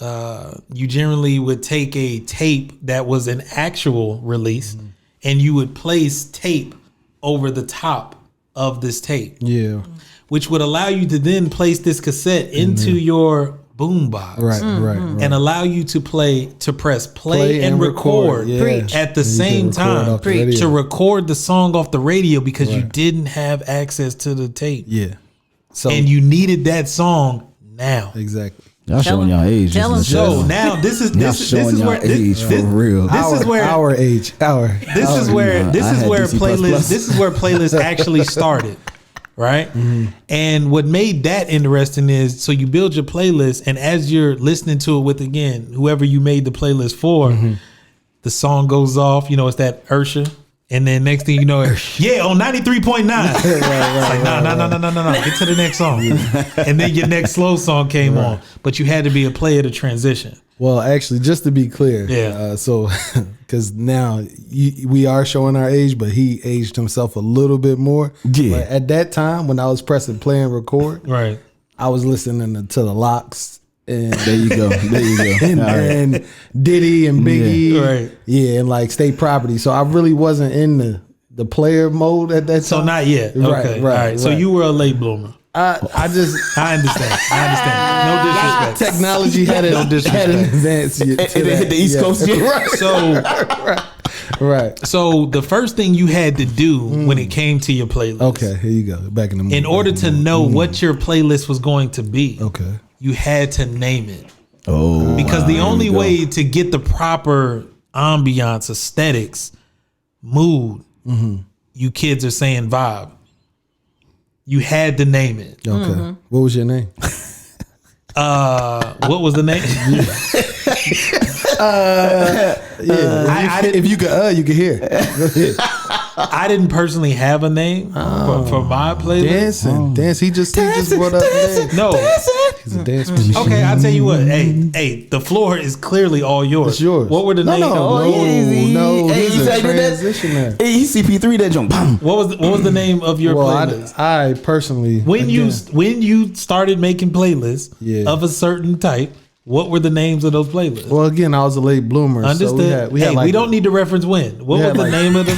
you generally would take a tape that was an actual release and you would place tape over the top of this tape, Yeah. which would allow you to then place this cassette into your boombox. Right, right. And allow you to press play and record yeah. Preach. at the You can same record time off the radio. to record the song off the radio because you Right. didn't have access to the tape. Yeah. So And you needed that song now. exactly. Y'all Tell showing him. y'all age. Tell him. So now this is Y'all showing y'all where age for real. This is where our age. this is where I this is had where DC++. playlists this is where playlists actually started, right? And what made that interesting is so you build your playlist, and as you're listening to it with again whoever you made the playlist for, the song goes off. You know, it's that Ursha. And then next thing you know, yeah, on 93.9. It's like, no. Get to the next song. And then your next slow song came on. But you had to be a player to transition. Well, actually, just to be clear, so because now we are showing our age, but he aged himself a little bit more. Yeah. But at that time, when I was pressing play and record, Right. I was listening to the Locks and There you go. and Diddy and Biggie, Right. Yeah, and like State Property. So I really wasn't in the player mode at that time. So not yet. Okay. All right. So you were a late bloomer. I understand. I understand. No disrespect. Technology had an advance. It hit the East Coast yet. Right. So Right. So the first thing you had to do when it came to your playlist. Okay, here you go. Back in the movie. In order to know what your playlist was going to be. Okay. You had to name it. Oh. Because the only way to get the proper ambiance, aesthetics, mood, you kids are saying vibe. You had to name it. Okay. What was your name? What was the name? If you could hear. Go ahead. I didn't personally have a name for my playlist. Dance. He just brought up dance. No. He's a dance machine. Okay, I'll tell you what. Hey, the floor is clearly all yours. It's yours. What were the names? No, Hey, he's you a say that? transitioner. Hey, he CP3 that jump. What was the name of your Well, playlist? I personally When you started making playlists Yeah. of a certain type, what were the names of those playlists? Well, again, I was a late bloomer. Understood. So we had we don't need to reference when. What was the name of the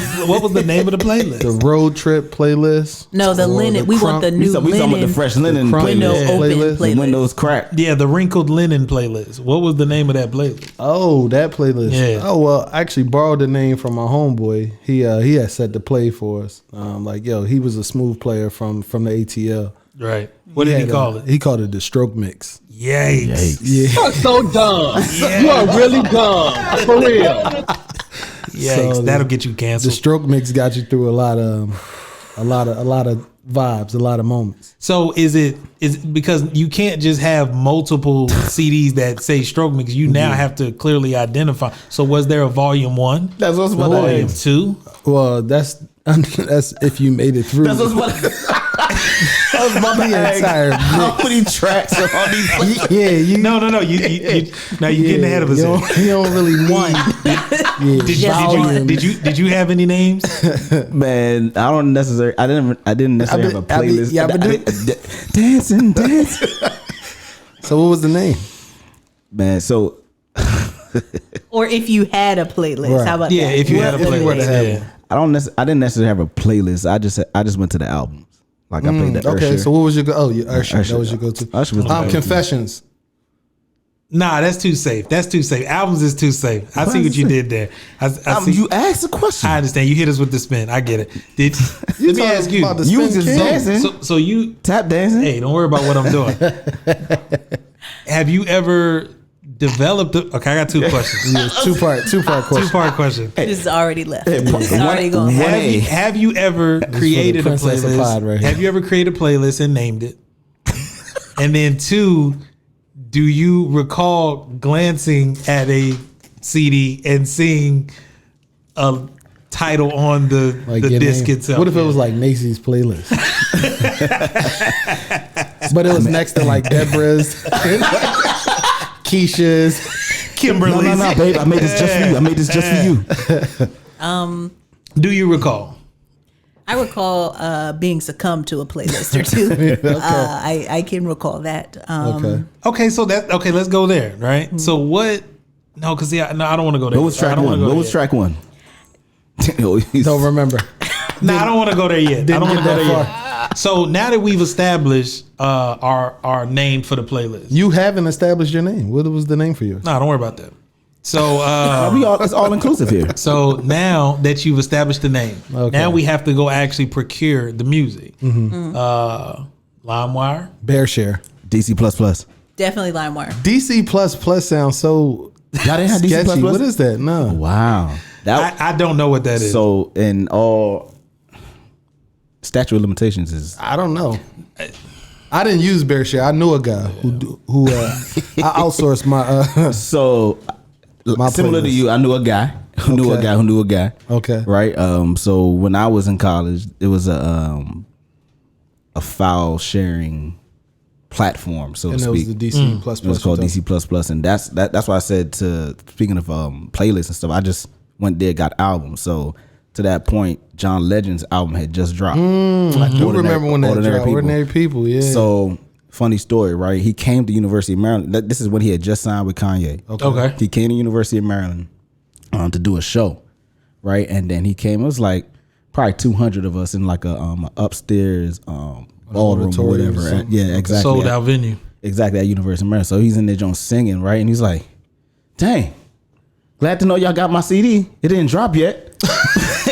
playlist? the road trip playlist. No, the or linen. We want the We new talking about the linen. fresh linen Window playlist. open playlist. playlist. The windows cracked. Yeah, the wrinkled linen playlist. What was the name of that playlist? Oh, that playlist. Yeah. Oh well, I actually borrowed the name from my homeboy. He had set the play for us. He was a smooth player from the ATL. Right. What did he call it? He called it the stroke mix. Yikes. Yeah. You're so dumb. You are really dumb. For real. Yikes. So That'll get you The canceled. stroke mix got you through a lot of vibes, a lot of moments. So is it because you can't just have multiple CDs that say stroke mix? You now have to clearly identify. So was there a volume 1? That's what's about Volume to 2? Well, that's if you made it through. That's what's about to I was about to The ask entire how many tracks are on these. Yeah, you. No. Now you're getting ahead of us. You don't really want. Did you have any names? Man, I didn't necessarily have a playlist. Dancing. So what was the name? Man, so Or if you had a playlist, Right. how about Yeah, that? if you had a If you were to playlist. have Yeah. one. I didn't necessarily have a playlist. I just went to the albums. Like I played the Okay, Usher. so what was your Usher? Usher. That was your go-to. Usher was the Confessions. Nah, that's too safe. Albums is too safe. I see what you did there. I see. You asked a question. I understand. You hit us with the spin. I get it. Let me talking ask you. about the You spin was just king. dancing. So you, Tap dancing. hey, don't worry about what I'm doing. Have you ever developed? Okay, I got two questions. Yeah, two-part question. Two-part question. This is already left. Hey, This is already going. one- Have you ever created a Princess of Pod playlist? right here. Have you ever created a playlist and named it? And then 2, do you recall glancing at a CD and seeing a title on the your disc name. itself? What if it was like Macy's playlist? But it was next to like Deborah's, Keisha's. Kimberly's? No, babe. I made this just for you. I made this just for you. Do you recall? I recall being succumbed to a playlist or two. I can recall that. Okay. Okay, so let's go there, right? So what? No, because I don't want to go there. What was track I don't wanna one? go What there was yet. track one? Don't remember. No, I don't want to go there yet. I don't want to get go that there yet. So now that we've established our name for the playlist, You haven't established your name. What was the name for yours? no, don't worry about that. So It's all inclusive here. so now that you've established the name, Okay. now we have to go actually procure the music. LimeWire. Bearshare. DC plus. Definitely LimeWire. DC plus sounds so Y'all didn't have DC sketchy. plus. What is that? No. Wow. That I don't know what that is. so in all statute of limitations is I don't know. I didn't use Bearshare. I knew a guy who I outsourced my so My similar to playlist. you. I knew a guy who knew a Okay. guy who knew a guy. Okay. Right. So when I was in college, it was a file sharing platform, so And to it was speak. the DC plus It was plus. called DC Plus Plus, and that's why I said to speaking of playlists and stuff. I just went there, got albums. So to that point, John Legend's album had just dropped. I do remember when that dropped. Ordinary People, yeah. So funny story, right? He came to University of Maryland. This is when he had just signed with Kanye. Okay. He came to University of Maryland to do a show, right? And then he came. It was like probably 200 of us in like a upstairs ballroom or whatever. Yeah, exactly. Sold out venue. Exactly, at University of Maryland. So he's in there Jones singing, right? And he's like, dang, glad to know y'all got my CD. It didn't drop yet.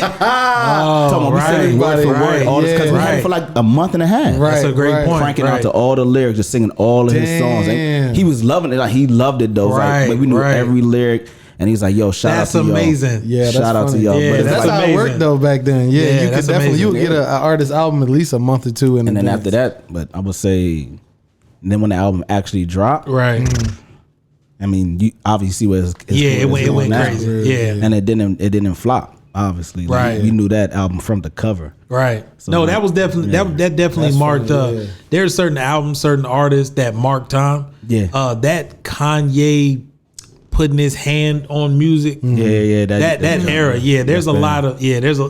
Oh, We said it word for word, all this, because we had it for like a month and a half. Right. That's a great point. Cranking Right. out to all the lyrics, just singing all of his songs. And he was loving it. Like he loved it though. It was Right, like we knew right. every lyric. And he's like, yo, shout That's out to y'all. amazing. Yeah, that's shout out to funny. y'all. Yeah, But it's That's like- how it worked though back then. Yeah, Yeah, you could that's definitely amazing. you would get an artist album at least a month or two in and then advance. after that, but I would say, then when the album actually dropped, Right. I mean, you obviously see where it's Yeah, it where it's went going now. crazy. Yeah. And it didn't flop. Obviously, like, Right. we knew that album from the cover. Right. So No, like, that was definitely yeah. that definitely That's marked. funny, yeah. There's certain albums, certain artists that mark time. Yeah. That Kanye putting his hand on music. Yeah, That era. Yeah. There's a lot of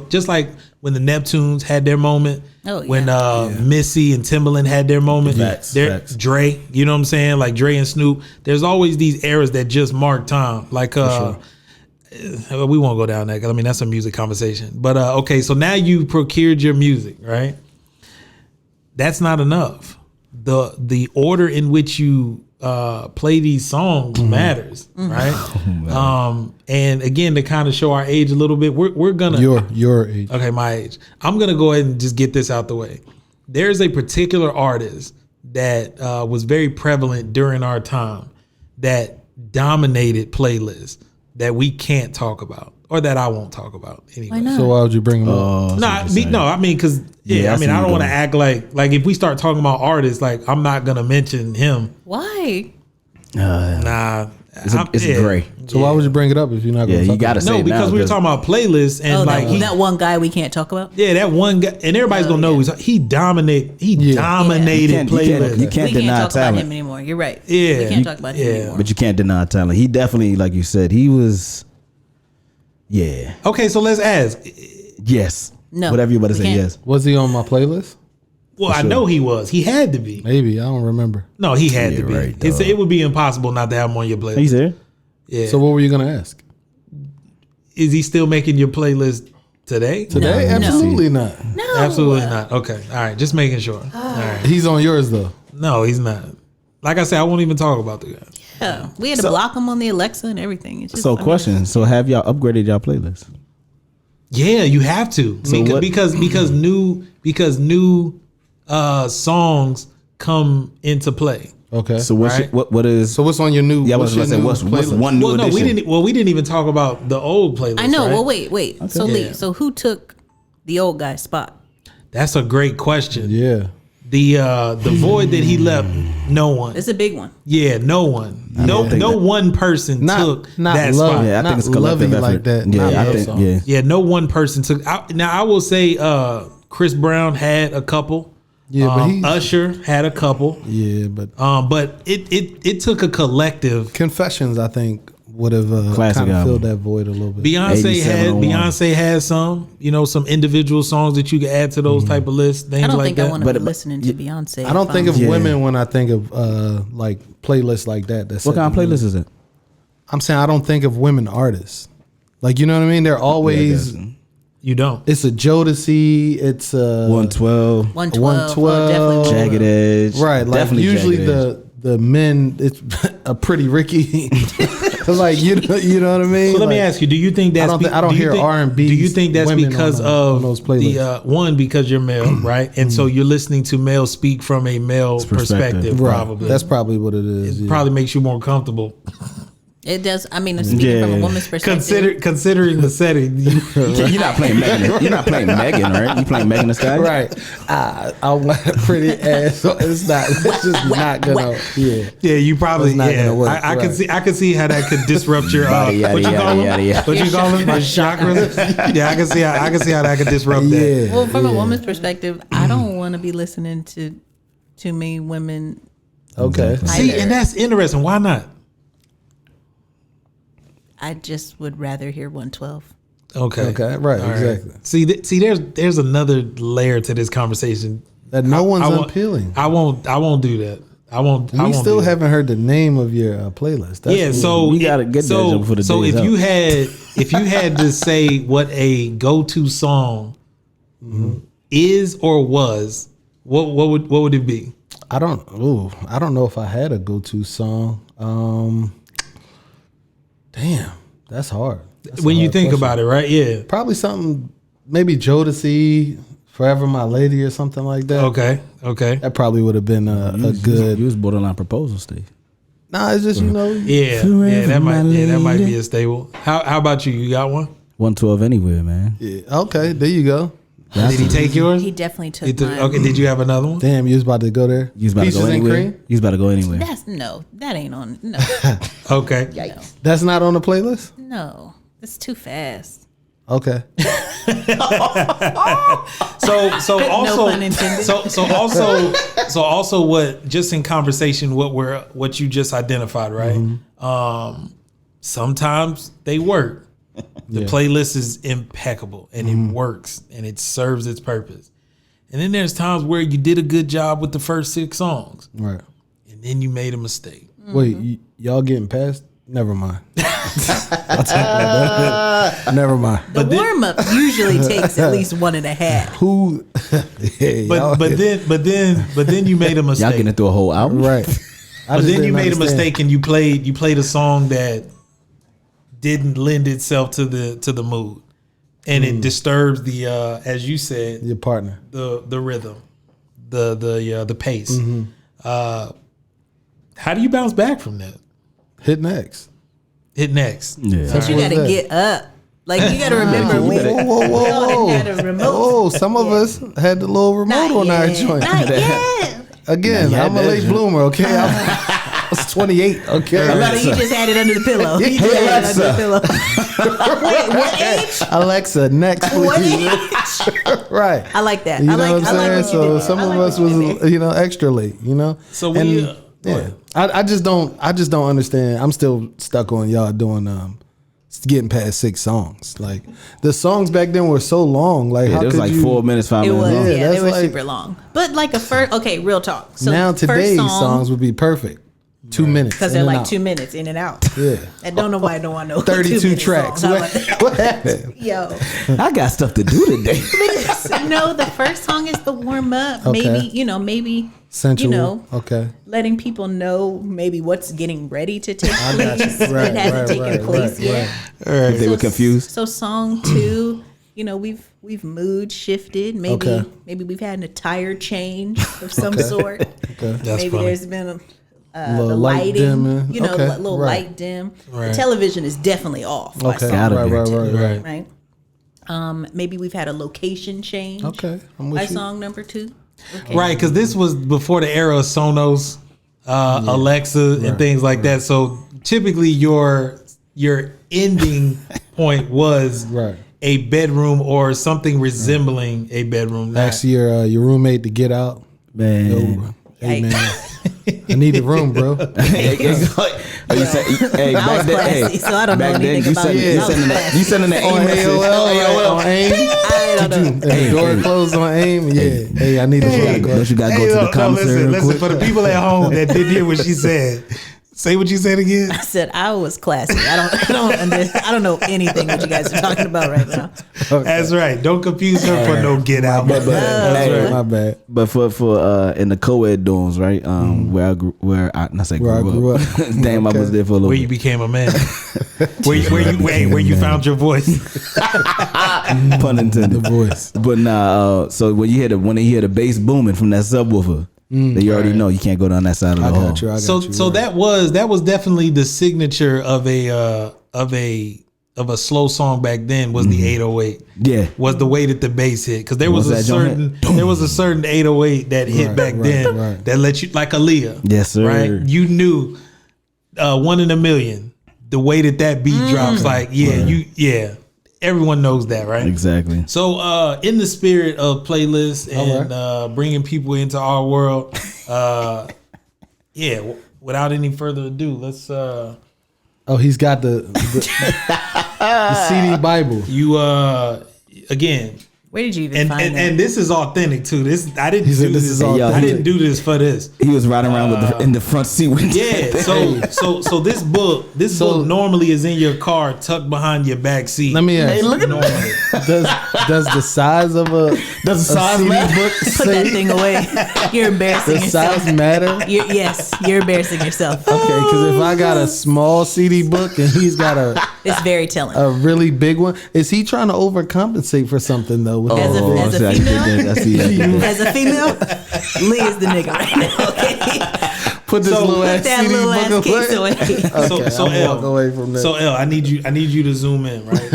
just like when the Neptunes had their moment. Oh, yeah. When Missy and Timbaland had their moment. Facts. Dre, you know what I'm saying? Like Dre and Snoop. There's always these eras that just mark time. Like we won't go down that because I mean that's a music conversation. But okay, so now you procured your music, right? That's not enough. The order in which you play these songs matters, right? And again, to kind of show our age a little bit, we're gonna your age. okay, my age. I'm gonna go ahead and just get this out the way. There's a particular artist that was very prevalent during our time that dominated playlists that we can't talk about, or that I won't talk about anyway. Why not? So why would you bring him up? I mean, because Yeah, I I see mean, I you don't want to going. act like if we start talking about artists, like I'm not gonna mention him. Why? Nah, It's gray. So why would you bring it up if you're not going Yeah, to you gotta say No, it because now, we were talking about playlists and Oh, like that one guy we can't talk about. yeah, that one guy, and everybody's gonna know he dominated You playlists. you can't we deny can't talk talent. about him anymore. You're right. Yeah. We can't talk about him anymore. But you can't deny talent. He definitely, like you said, he was. Yeah. Okay, so let's ask. Yes. No, Whatever you about to we say. can't. Yes. Was he on my playlist? Well, I know he was. He had to be. Maybe I don't remember. No, he had to Yeah, be. right, It would be impossible not to have him on your playlist. He's there. Yeah. So what were you going to ask Is he still making your playlist today? today? No. Absolutely not. No, Absolutely not. Okay. All right. Just making sure. All right. He's on yours though. No, he's not. Like I said, I won't even talk about the guy. Yeah. We had to block him on the Alexa and everything. It's just, So, question. So, have y'all upgraded y'all playlist? Yeah, you have to. So because new songs come into play. Okay. So, what's Right. what is? So what's on your new? Yeah, I was your about to say new what's playlist? one new Well, no, edition? we didn't even talk about the old playlist. I know. right? Well, wait. So Yeah. Lee, so who took the old guy's spot? That's a great question. Yeah. The void that he left, no one. It's a big one. Yeah, no one. No think that- one person took that love. spot. Yeah, I Not think it's a collective loving effort. like that. Yeah, Not I love think. song. Yeah. Yeah, no one person took. Now I will say, Chris Brown had a couple. Yeah, but he. Usher had a couple. Yeah, but But it took a collective. Confessions, I think, would have Classic kind of album. filled that void a little bit. Beyonce had some, some individual songs that you could add to those type of lists, things I don't like think that. I want to But- be listening to Beyonce. I don't think of Yeah. women when I think of like playlists like that. That's What kind of playlist is it? I'm saying I don't think of women artists. Like, you know what I mean? They're always. You don't. It's a Jodeci. It's a 112, 112. 112, Definitely. Jagged Edge. right. Like Definitely usually Jagged Edge. the men. It's a Pretty Ricky. Like you know what I mean. So let me Like, ask you: do you think that's? I don't hear R&B. Do you think that's women because on of those the playlists. one because you're male, right? And so you're listening to male speak from a male perspective, Right. probably. That's probably what it is. It yeah. probably makes you more comfortable. It does. I mean, speaking from a woman's perspective. Considering the setting, You're not playing Megan. You're not playing Megan, right? You playing Megan Thee Stallion? Right. I want a pretty ass. So it's not. It's just not gonna. Yeah. yeah, you probably It's not gonna work, I right. can see how that could disrupt your Yada, yada, what you call them? yada, yada. What you call them? Your chakras. Yeah, I can see how that could disrupt that. Yeah. Well, from a woman's perspective, I don't want to be listening to too many women Okay. Exactly. See, Either. and that's interesting. Why not? I just would rather hear 112. Okay. Okay, right, All exactly. See, there's another layer to this conversation. That no one's I won't- appealing. I won't do that. I won't. I We won't still do that. haven't heard the name of your playlist. That's Yeah, weird. so We gotta get that jump for the so days if out. you had to say what a go-to song is or was, what would it be? I don't know if I had a go-to song. Damn, that's hard. That's a When you hard think question. about it, right? Yeah. Probably something, maybe Jodeci, Forever My Lady or something like that. Okay. That probably would have been a good. You was borderline proposal stage. Nah, it's just, Yeah. That might be a staple. How about you? You got one? 112 anywhere, man. Yeah, okay, there you go. Did he take yours? He definitely took He took- mine. okay. Did you have another one? Damn, you was about to go there. You was about Peaches to go and anywhere. cream? You was about to go anywhere. That ain't on. No, Okay. That's not on the playlist? no, it's too fast. Okay. So also pun intended. so also what, just in conversation, what you just identified, right? Sometimes they work. The playlist is impeccable and it works and it serves its purpose. And then there's times where you did a good job with the first 6 songs Right. and then you made a mistake. Wait, y'all getting past? Never mind. I'll take that. Never mind. The warm up usually takes at least 1.5. Who? Yeah, y'all- But then you made a Y'all mistake. getting through a whole album? right. I But just then you didn't made a understand. mistake and you played a song that didn't lend itself to the mood, and it disturbs the as you said, Your partner. the rhythm, the pace. How do you bounce back from that? Hit next. Hit next. Yeah. But you What's got to that? get up. Like you got to remember, we Whoa. had a remote. Oh, some of us had the little remote Not on our yet. joint. Not yet. Again, Yeah, I'm a that late joint. bloomer, okay? I was 28, okay? So you just had it under the pillow. You just had it under the pillow. Wait, what age? Alexa, next, What please. age? Right. I like that. You know I like what I'm saying? what you So did. some I of like us what you was, did. extra late, So we yeah. I just don't understand. I'm still stuck on y'all doing getting past 6 songs. Like the songs back then were so long. Like Yeah, how there was could like you? 4 minutes, 5 It minutes was, long. Yeah, yeah, they that's were like- super long. But like a first, okay, real talk. So Now today's first songs would be perfect. 2 minutes because in they're and like out. 2 minutes in and out. Yeah. And don't nobody don't want no 32 tracks. What happened? Yo, I got stuff to do today. no, the first song is the warm up. Okay. Maybe Sensual. Okay. letting people know maybe what's getting ready to take I got you. place. Right, it hasn't right, taken right, place right, yet. right. If they were confused. So song 2, we've mood shifted. Maybe Okay. maybe we've had an attire change of some Okay. sort. Okay. That's Maybe funny. there's been the Little light lighting, dimming. Okay, a little right. light dim. Right. The television is definitely off. By Okay. song Gotta Right, be. right, right, right. Right. right? Maybe we've had a location change. Okay. I'm By with you. song number 2. Okay. Right, because this was before the era of Sonos, Alexa, and things like that. So typically, your ending point was Right. a bedroom or something resembling a bedroom. not- Ask your roommate to get out. Man. Hey man, I need the room, bro. Oh, you say, hey, I was back then, classy, so I don't know back then, anything you about send, it. you I was sending that, classy. you sending that On message. AOL, on AIM. I don't know. Hey, door closed on AIM. Yeah. Hey, I need the room. Don't you gotta go to the commissary real quick? For the people at home that didn't hear what she said, say what you said again. I said I was classy. I don't know anything what you guys are talking about right now. That's right. Don't confuse her for no get out. But That's Hey, right. my bad. But for in the co-ed dorms, right? Where I grew up. Damn, I was there for a little Where you bit. became a man. where you found your voice. Pun intended. The voice. But nah, so when they hear the bass booming from that subwoofer, then you already know you can't go down that side of the I hall. got you. I got So you. so that was definitely the signature of a slow song back then was the 808. Yeah. Was the way that the bass hit, because there Once was a that joint certain 808 that hit Right, back right, then right. that let you, like Aaliyah. Yes, sir. Right, you knew 1 in a million. The way that beat drops, like everyone knows that, right? Exactly. So, in the spirit of playlists and bringing people into our world, Without any further ado, let's. Oh, he's got the CD Bible. You again. Where did you even find that? And this is authentic too. I didn't He said do this this. is authentic. I didn't do this for this. He was riding around in the front seat with So this book normally is in your car, tucked behind your back seat. Let me ask. Hey, look at normally. Does the size of a size CD matter? book Put that thing away. You're embarrassing does yourself. size matter? Yes, you're embarrassing yourself. Okay, because if I got a small CD book and he's got It's very telling. a really big one, is he trying to overcompensate for something though? With As a- as a female? female. As a female, Lee is the nigga right now. Okay, put this little put ass that CD little book ass case away. away. So I'm L, walk away from that. So L, I need you to zoom in, right?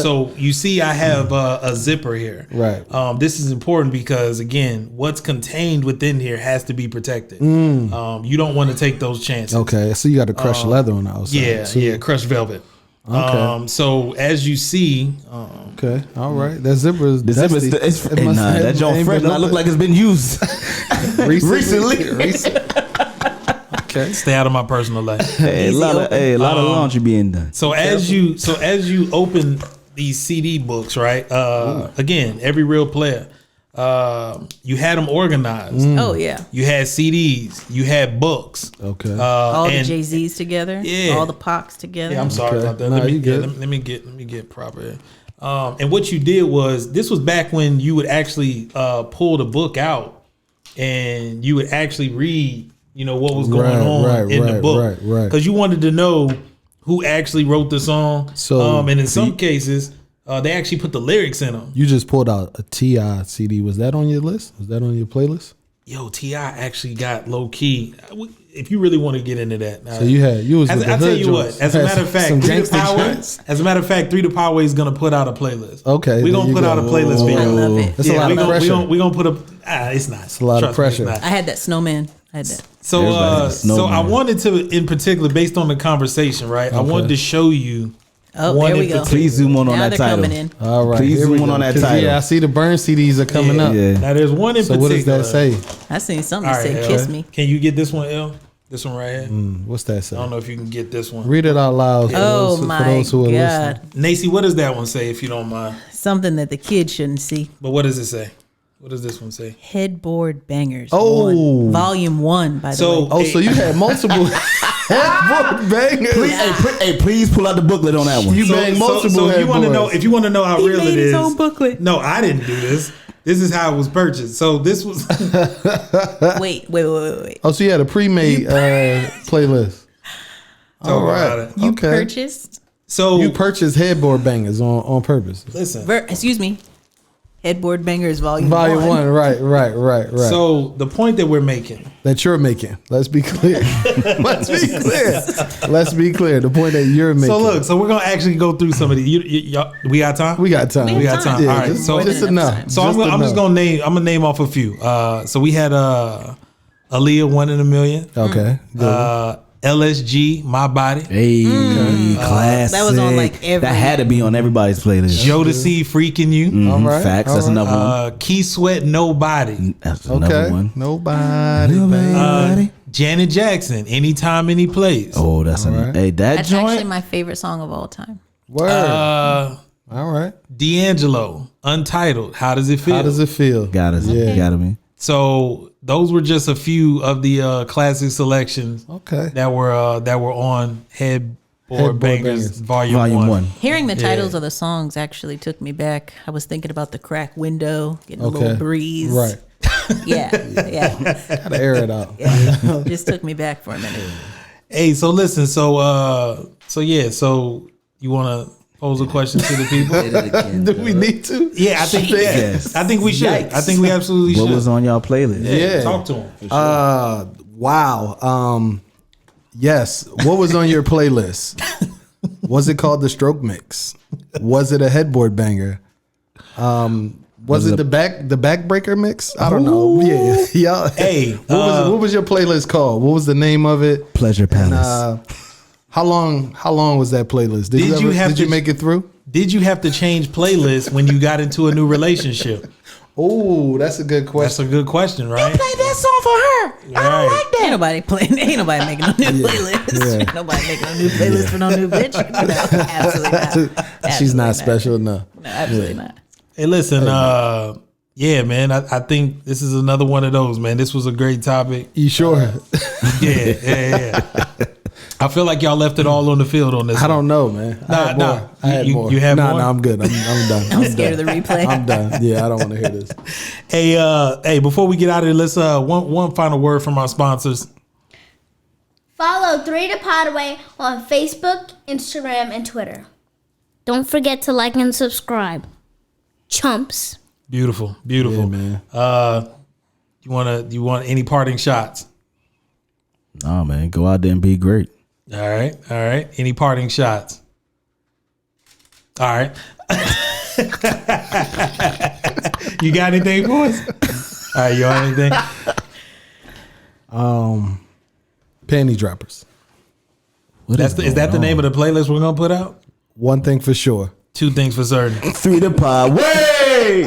So you see, I have a zipper here, Right. This is important because again, what's contained within here has to be protected. You don't want to take those chances. Okay, so you got to crush leather on the outside. Yeah, crushed velvet. Okay. So as you see, Okay, all right. That zipper is The zipper is dusty. It must have- that joint ain't fresh. been Not look like it's been used. recently. okay, stay out of my personal life. A lot of laundry being done. So as you open these CD books, right? Again, every real player, you had them organized. Oh yeah, You had CDs, you had books. Okay. all the and- Jay-Z's together. Yeah. All the Pocs together. Yeah, I'm sorry Okay. about that. Nah, Let me you get good. let me get proper. And what you did was this was back when you would actually pull the book out and you would actually read, what was going on in the book, right. because you wanted to know who actually wrote the song. So, and in some cases, they actually put the lyrics in them. You just pulled out a T.I. CD. Was that on your list? Was that on your playlist? Yo, T.I. actually got low key. If you really want to get into that, So you was with the I tell hood you joints. what. As a Had matter of fact, some 3 gangster Power. joints. As a matter of fact, 3ThePodWay is gonna put out a playlist. Okay, we're there gonna you put go. out a playlist for you. I love it. That's a lot of pressure. We're gonna put a. It's not. It's a lot of pressure. I had that snowman. I had that. So Everybody has a so I snowman. wanted to, in particular, based on the conversation, right? I wanted to show you. Oh, one there we in go. particular. Please zoom on Now that they're title. coming in. All right. Please here we zoom go. on that 'Cause, title. Yeah, I see the burn CDs are coming up. Yeah. Now there's one in So what particular. does that say? I seen something All that right, said L. "kiss me." Can you get this one, L? This one right here. What's that say? I don't know if you can get this one. Read it out loud. For Oh those, my for those who are god! Nacy, what does that one say? If you don't mind. Something that the kids shouldn't see. But what does it say? What does this one say? Headboard bangers. Oh. 1. Volume 1. By the So- way. Oh, so you had multiple headboard bangers. Please pull out the booklet on that one. You bang multiple So if you want to know, headboards. if you want to know how He real made it his is, own booklet. No, I didn't do this. This is how it was purchased. So this was Wait. Oh, so you had a pre-made playlist. All about right. it. You okay. purchased? so. You purchased headboard bangers on purpose. Listen. Excuse me. Headboard bangers volume Volume 1. 1, right. So the point that we're making. That you're making. Let's be clear. Let's be clear. The point that you're making. So look. So we're gonna actually go through some of these. Y'all, we got time. we got time. We got time. All right. Just, So just More than enough enough. time. So I'm just gonna name. I'm gonna name off a few. So we had Aaliyah, 1 in a Million. Okay. Good. LSG, My Body. Hey, classic. That was on, like, every- That had to be on everybody's playlist. Jodeci, Freaking You. All right. Facts. all That's right. another one. Key Sweat, Nobody. That's another Okay. one. Nobody, baby. Janet Jackson, Anytime, Any Place. Oh, that's right. hey, that That's actually joint. my favorite song of all time. Word. Uh, all right. D'Angelo, Untitled, How Does It Feel? How does it feel? Gotta be. So those were just a few of the classic selections Okay. that were on Headboard Bangers, Bangers. Volume 1. Hearing the titles of the songs actually took me back. I was thinking about the crack window, getting a Okay. little breeze. Right. Yeah. Gotta air it out. Just took me back for a minute. Hey, so listen, so you want to pose a question to the people? Do we need to? Yeah, I think Yes. I think we should. I think we absolutely What should. was on y'all playlist? Yeah. Talk to them. Wow. Yes. What was on your playlist? Was it called the Stroke Mix? Was it a headboard banger? Was it the backbreaker mix? I don't know. Yeah. Y'all. Hey, what was your playlist called? What was the name of it? Pleasure Palace. How long was that playlist? Did you have did you to- make it through? Did you have to change playlists when you got into a new relationship? Oh, that's a good That's question. a good question, right? Play that song for her. I don't like that. Ain't nobody playing. Ain't nobody making no new playlist. Yeah. Ain't nobody making no new playlist for no new bitch. No, absolutely not. She's Absolutely not special enough. No, absolutely not. Hey, listen, yeah, man. I think this is another one of those, man. This was a great topic. You sure? Yeah. I feel like y'all left it all on the field on this. I don't know, man. I had more. You have more? No, I'm good. I'm done. I'm scared of the replay. I'm done. Yeah, I don't want to hear this. Hey, before we get out of here, let's one final word from our sponsors. Follow 3ThePodWay on Facebook, Instagram, and Twitter. Don't forget to like and subscribe. Chumps. Beautiful. Yeah, man. You want any parting shots? Nah, man, go out there and be great. All right. Any parting shots? All right. You got anything for us? All right, you got anything? Panty droppers. Is that the name of the playlist we're gonna put out? One thing for sure. Two things for certain. 3ThePodWay.